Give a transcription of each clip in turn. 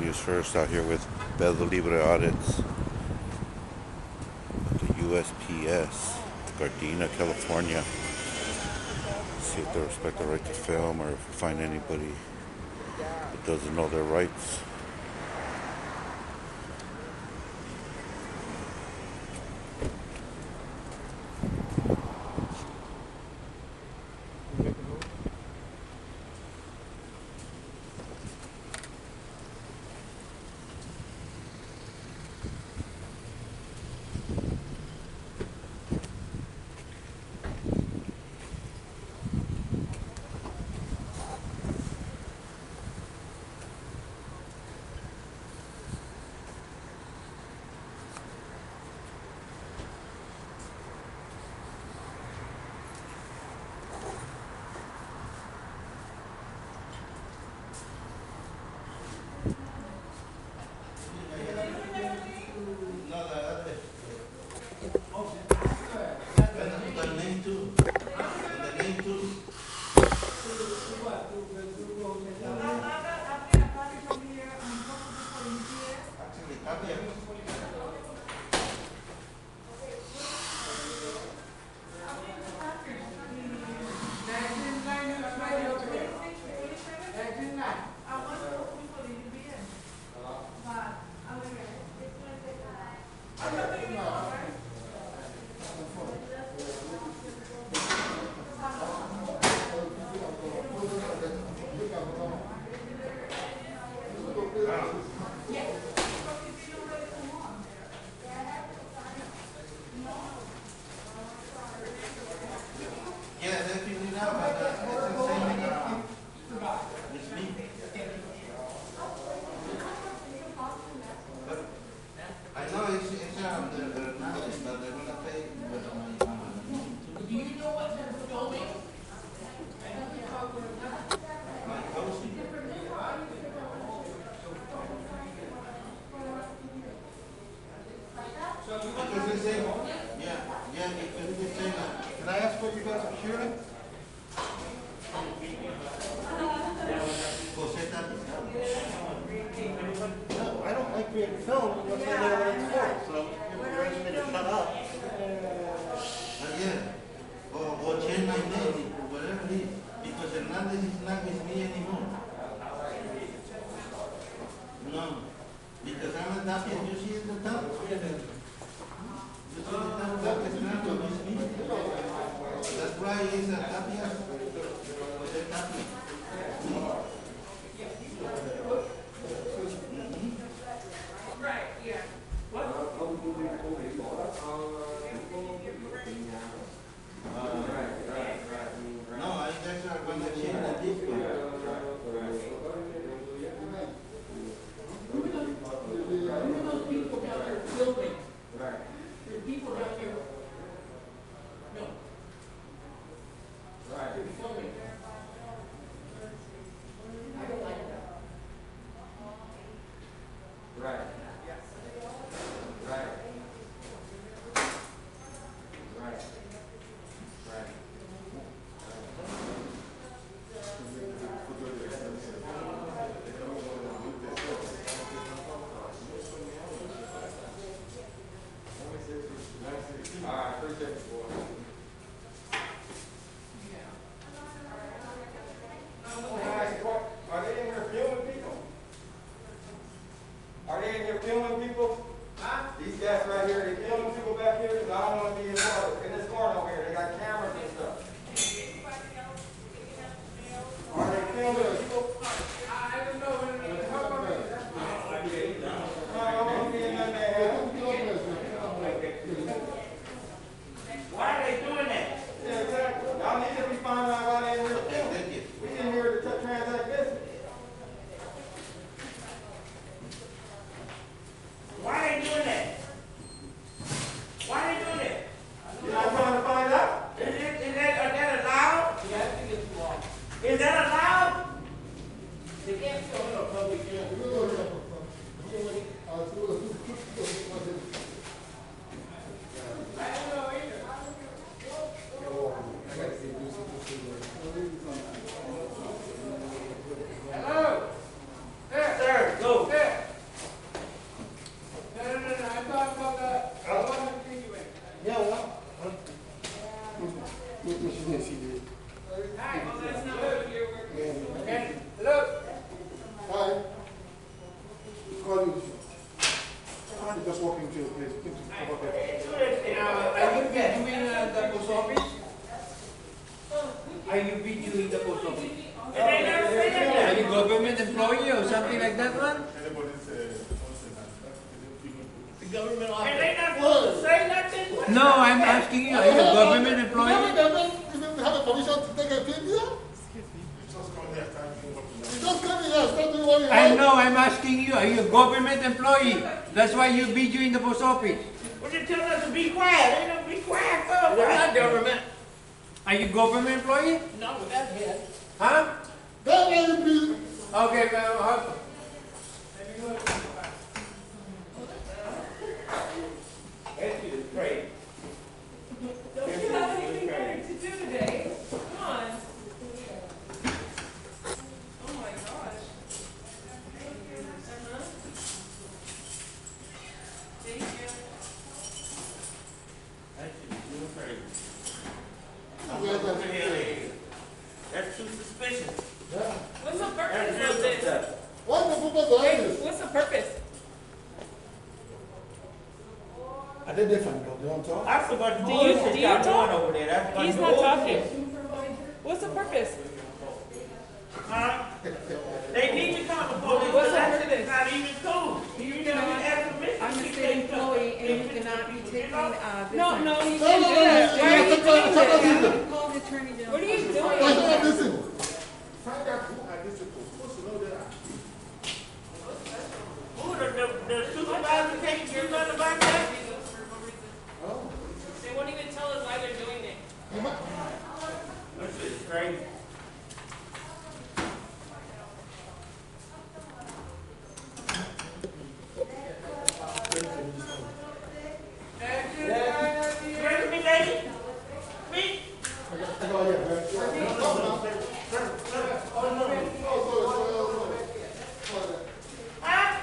News First out here with Pedro Libre Audits at the USPS, Gardena, California. See if they respect the right to film or if we find anybody that doesn't know their rights. Can I ask what you guys are shooting? No, I don't like being filmed unless I know what it's for. So if you're asking me to shut up. Or change my name, whatever it is, because Hernandez is not with me anymore. No, because I'm a Tapia, you see at the top? You see the top, Tapia is not with me. That's why he's a Tapia. The Tapia. Right, yeah. What? No, I guess I'm going to change the disco. Who are those people down there filming? There's people down here. No. They're filming. I don't like that. Are they in here filming people? Huh? These guys right here, they filming people back here because I don't want to be involved in this corner over here. They got cameras and stuff. Are they filming people? I don't know. I don't want to be in that man. Why are they doing that? Yeah, exactly. Y'all need to be finding out why they in here filming. We in here to transact business. Why are they doing that? Why are they doing that? You're not trying to find out? Is that allowed? Yeah, I think it's wrong. Is that allowed? They can't film in a public area. I don't know either. Hello? There. Sir, go. There. Hi, well, that's not what you're working. Okay, look. Hi. Call you. I'm just walking to your place. Are you doing the post office? Are you doing the post office? Are you government employee or something like that one? The government office. And they not supposed to say nothing? No, I'm asking you, are you a government You employee? have a permission to take a film here? Just come here, start doing what you I want. know, I'm asking you, are you a government employee? That's why you be doing the post office. Well, you tell us to be quiet. They don't be quiet. We're not government. Are you government employee? No, that's it. Huh? Then let you be. Okay, well, That shit is crazy. Don't you have anything better to do today? Come on. Oh my gosh. Thank you. That shit is real crazy. What That's too suspicious. What's the purpose That's of real this? stuff. the purpose of this? What's the purpose? Are they different? They don't talk? That's about the Do you bullshit y'all talk? doing over there. That's about He's the not bullshit. talking. What's the purpose? Huh? They need to come to police, What's but that the shit is purpose? not even cool. You know, you ask permission. I'm a you state can't come. employee and you cannot be taking, this. No, no, you No, can't no, do no, that. no, Why are you no, doing no, no, this? no, I'm called the attorney general. What are you That's doing? not listen. Find out who are these people. Supposed to know that. Who the supervisor can't do nothing about that? They won't even tell us why they're doing it. That shit is crazy. You ready for me, lady? Me? Huh?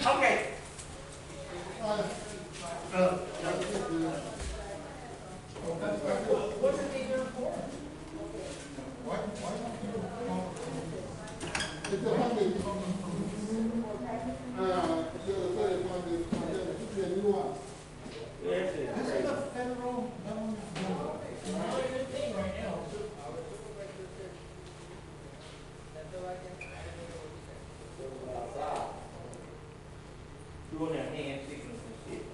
Okay. Yes, it is. Doing that hand signals and shit.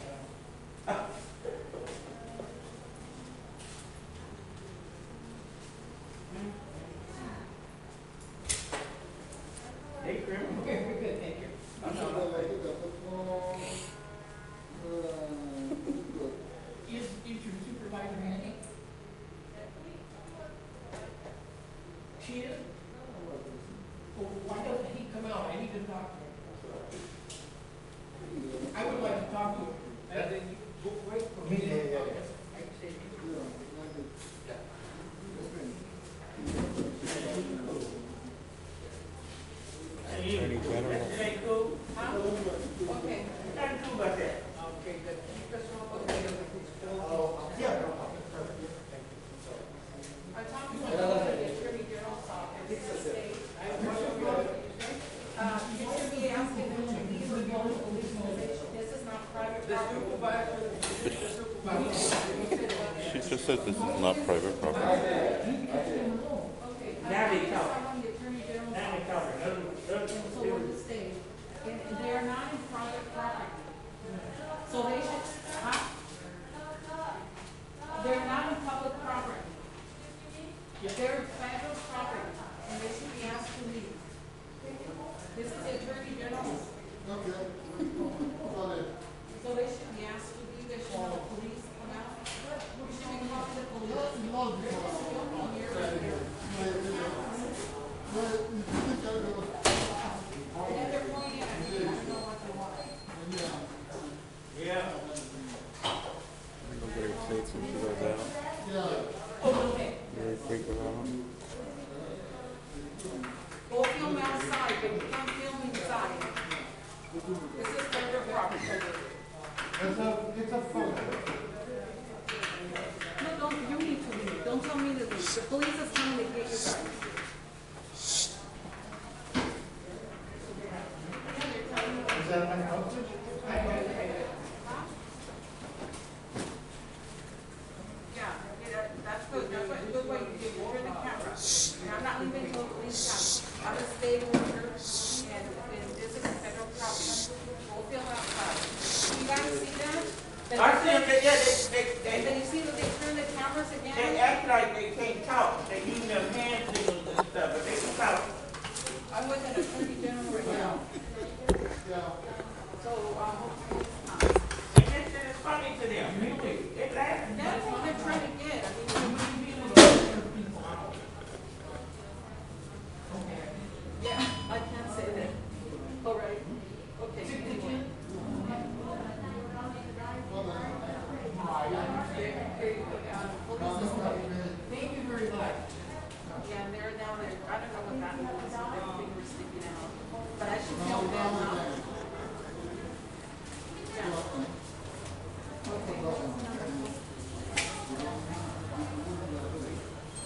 Hey, criminal. Good, thank you. Is your supervisor Andy? She is? Well, why doesn't he come out? I need to talk to him. I would like to talk to him. And then you go wait for me. I can say you. Hey, you. That ain't cool. Huh? Okay. Nothing cool about that. Okay, good. Okay. I talked to the Attorney General's office. You should be asking them to leave the building. This is not private property. She just said this is not private property. Okay. Now they talk. I'm on the Attorney General's Now they office. talking. So we're the state. And they are not in private property. So they should, huh? They're not in public property. They're federal property, and they should be asked to leave. This is the Attorney General's. So they should be asked to leave. They should have the police come out. We should be calling the police. They're just filming here right here. And then they're pointing at me. I don't know what they want. Yeah. The police is coming to get you guys. Is that my house? Yeah, that's good, that's what, good way to do, you're in the camera. And I'm not leaving until the police come. I'm a state worker, and this is a federal property. Go fill outside. You guys see that? I see them, And then you see that they turn the cameras they again? act like they can't talk. They use their hand signals and stuff, but they can talk. I'm with an attorney general right now. So, hopefully it's not. And this shit is funny to them. They laugh. That's what they're trying to get. I mean, yeah, I can't say that. All right. Okay. Anyway. Thank you very much. Yeah, and they're down there. I don't know what that means. Their fingers sticking out. But I should feel them now. Yeah. Okay.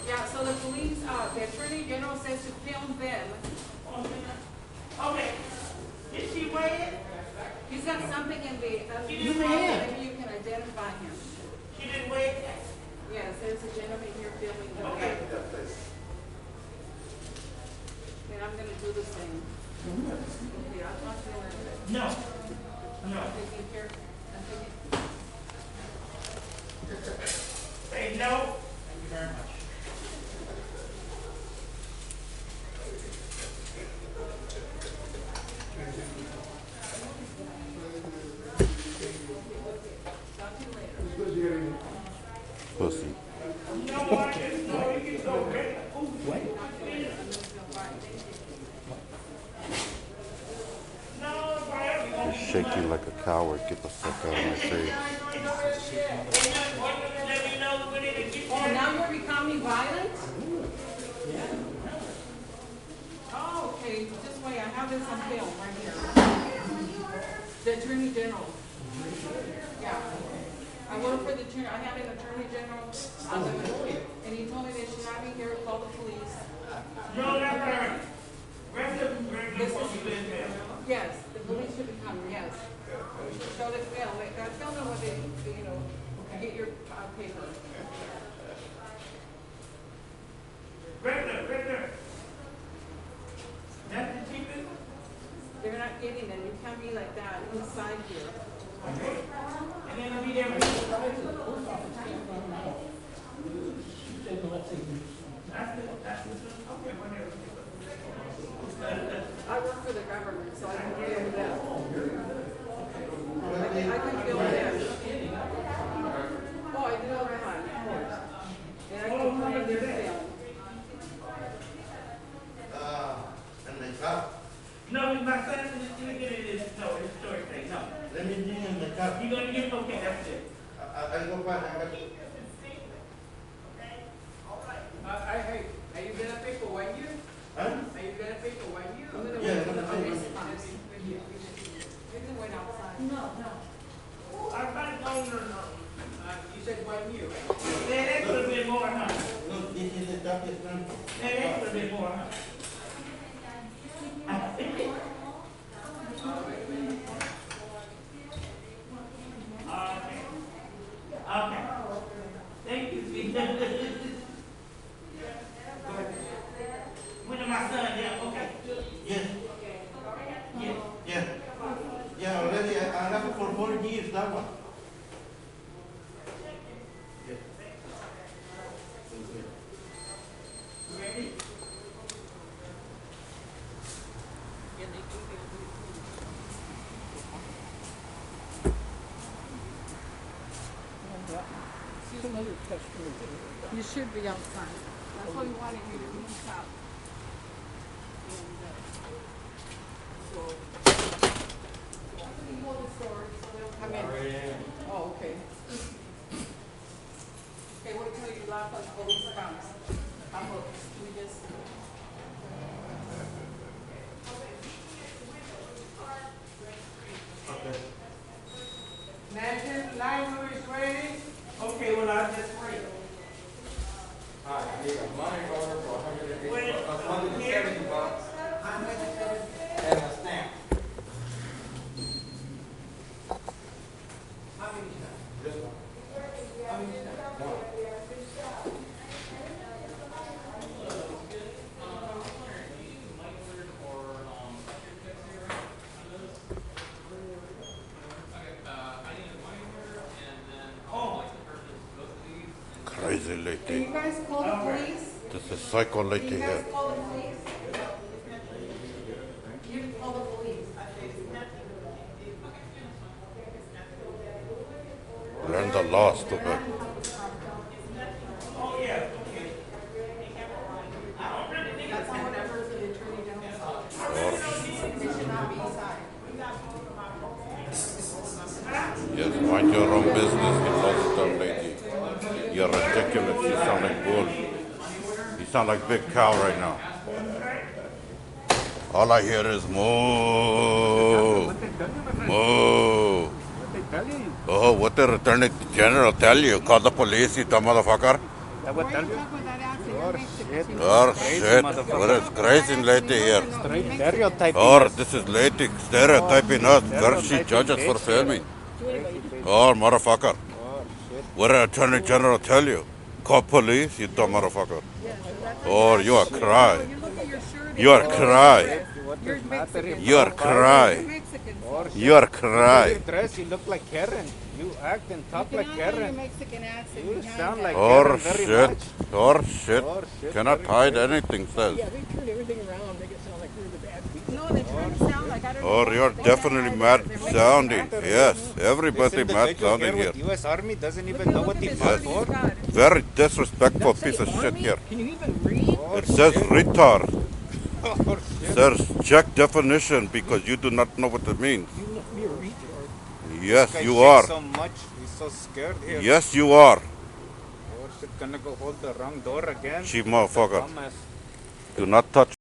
Yeah, so the police, the attorney general says to film them. Okay. Is she weighing? He's got something in the, You may. maybe you can identify him. She didn't weigh? Yes, there's a gentleman here filming them. Okay. And I'm gonna do the same. Okay, I'll talk to you later. No. No. I'm taking care, I'm taking. Say no. Thank you very much. Talk to you later. Pussy. No, I just know you can go. What? No, whatever. Shake you like a coward. Get the fuck out of my face. Let me know when it gets Oh, now you're becoming violent? Oh, okay, just wait, I have this on film right here. The Attorney General. Yeah. I work for the attorney, I have an Attorney General, and he told me they should have me here, call the police. No, that's right. Regular folks live there. Yes, the police should be coming, yes. We should show the film, tell them what they, you know, get your paper. Regular. That's the cheapest? They're not getting them, you can't be like that inside here. And then I'll be there with you. Okay, whatever. I work for the government, so I can film them. I can film them. Oh, I do all the time, of course. And I can come in there and film. And my car. No, my son is gonna get it in his story thing. No. Let me bring in my car. You gonna get, okay, that's it. I go back, I got you. Hey, are you gonna pay for 1 year? Huh? Are you gonna pay for 1 year? I'm gonna Yeah, wait for the I'm gonna police wait. to come. You can wait outside. I thought it was, You said 1 year, right? that could have been more, huh? No, this is the toughest one. That could have been more, huh? Okay. Thank you, sweet. When am my son? Yeah, okay. Yes, Yes. yeah. Yeah, already, I have it for 4 years, that one. Yeah. Ready? You should be outside. That's what we wanted you to do, stop. So, you hold the sword, so they'll come in. Oh, okay. Okay, wait till you laugh when the police comes. I'm hooked. We just. Okay. National library is ready. Okay, well, I'll just wait. All right, here you go. crazy Can lady. you guys call the police? This is psycho Can lady you guys here. call the police? You can call the police. Learn the law, stupid. That's not what I've heard from the Attorney General's office. Or, They should not be inside. yes, mind your own business, you lost lady. You're ridiculous. You sound like bull. You sound like big cow right now. All I hear is moo, moo. Oh, what did the Attorney General tell you? Call the police, you dumb motherfucker. Why are you talking with that accent? You're Mexican. Oh shit, what is crazy lady here? Stereotyping. Or this is lady stereotyping us. Where she judges for filming. Oh, motherfucker. What did Attorney General tell you? Call police, you dumb motherfucker. Or you are cry. You look at your shirt. You are cry. You're Mexican. You are You're cry. Mexican. You are cry. You dress, you look like Karen. You act and talk You like cannot have your Karen. Mexican accent You behind sound that. like Or Karen very shit. much. Or shit. Or shit. Cannot hide anything, says. Yeah, they turn everything around, make it sound like we're the bad people. No, they're trying to sound like, I don't know. Or you're what definitely they mad are. sounding. Yes, everybody This mad individual sounding here here. with U.S. Army doesn't Look even at- know look what at he this fought shirt for. he's got. Very disrespectful Say piece of shit army? here. Can you even read? It says retard. Or shit. Says check definition because you do not know what it means. You must be a retard. Yes, Guy you shakes are. so much, he's so scared here. Yes, you are. Or shit, gonna go hold the wrong door again. Cheap motherfucker. Dumbass. Do not touch